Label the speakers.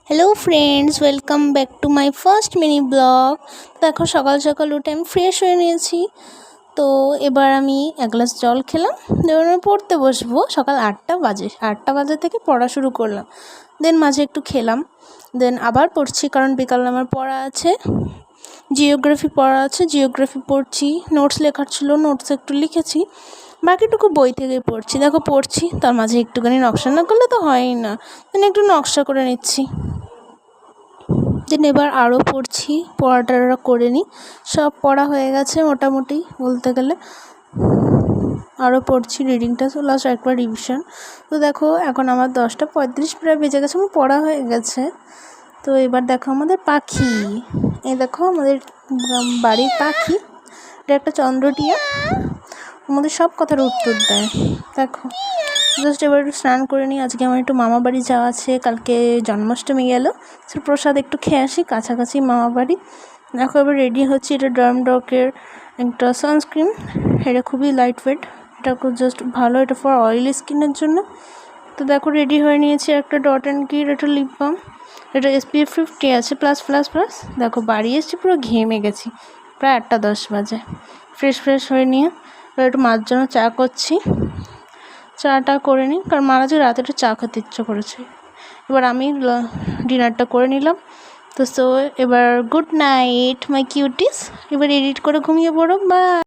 Speaker 1: Hello friends, welcome back to my first mini blog. দেখো সকাল সকাল উঠে আমি ফ্রেশ হয়ে নিয়েছি। তো এবার আমি এক গ্লাস জল খেলাম, এবার আমি পড়তে বসবো। সকাল 8টা বাজে থেকে পড়া শুরু করলাম। দেন মাঝে একটু খেলাম, দেন আবার পড়ছি, কারণ বিকালে আমার পড়া আছে, জিওগ্রাফি পড়া আছে, জিওগ্রাফি পড়ছি। নোটস লেখার ছিল, নোটস একটু লিখেছি, বাকিটুকু বই থেকেই পড়ছি। দেখো পড়ছি, তার মাঝে একটুখানি নকশা না করলে তো হয়ই না, দেন একটু নকশা করে নিচ্ছি। দেন এবার আরও পড়ছি, পড়াটা করে নিই। সব পড়া হয়ে গেছে মোটামুটি বলতে গেলে, আরও পড়ছি, রিডিংটা লাস্ট একবার রিভিশন। তো দেখো এখন আমার 10টা 35 প্রায় বেজে গেছে, আমার পড়া হয়ে গেছে। তো এবার দেখো আমাদের পাখি, এই দেখো আমাদের বাড়ির পাখি, এটা একটা চন্দ্রটিয়া, আমাদের সব কথার উত্তর দেয়। দেখো জাস্ট এবার একটু স্নান করে নিই। আজকে আমার একটু মামা বাড়ি যাওয়া আছে, কালকে জন্মাষ্টমী গেল, সে প্রসাদ একটু খেয়ে আসি, কাছাকাছি মামা বাড়ি। দেখো এবার রেডি হচ্ছি। এটা ডার্মডকের একটা সানস্ক্রিন, এটা খুবই লাইট ওয়েট, এটা জাস্ট ভালো, এটা ফর অয়েলি স্কিনের জন্য। তো দেখো রেডি হয়ে নিয়েছি। একটা ডট অ্যান্ড কির একটা লিপ বাম, এটা SPF 50 আছে, প্লাস প্লাস প্লাস। দেখো বাড়ি এসেছি, পুরো ঘেমে গেছি, প্রায় 8টা 10 বাজে। ফ্রেশ হয়ে নিয়ে এবার একটু মার জন্য চা করছি, চাটা করে নিই, কারণ মারা যে রাতে একটু চা খেতে ইচ্ছে করেছে। এবার আমি ডিনারটা করে নিলাম। তো এবার গুড নাইট মাই কিউটিস, এবার এডিট করে ঘুমিয়ে পড়ো, বা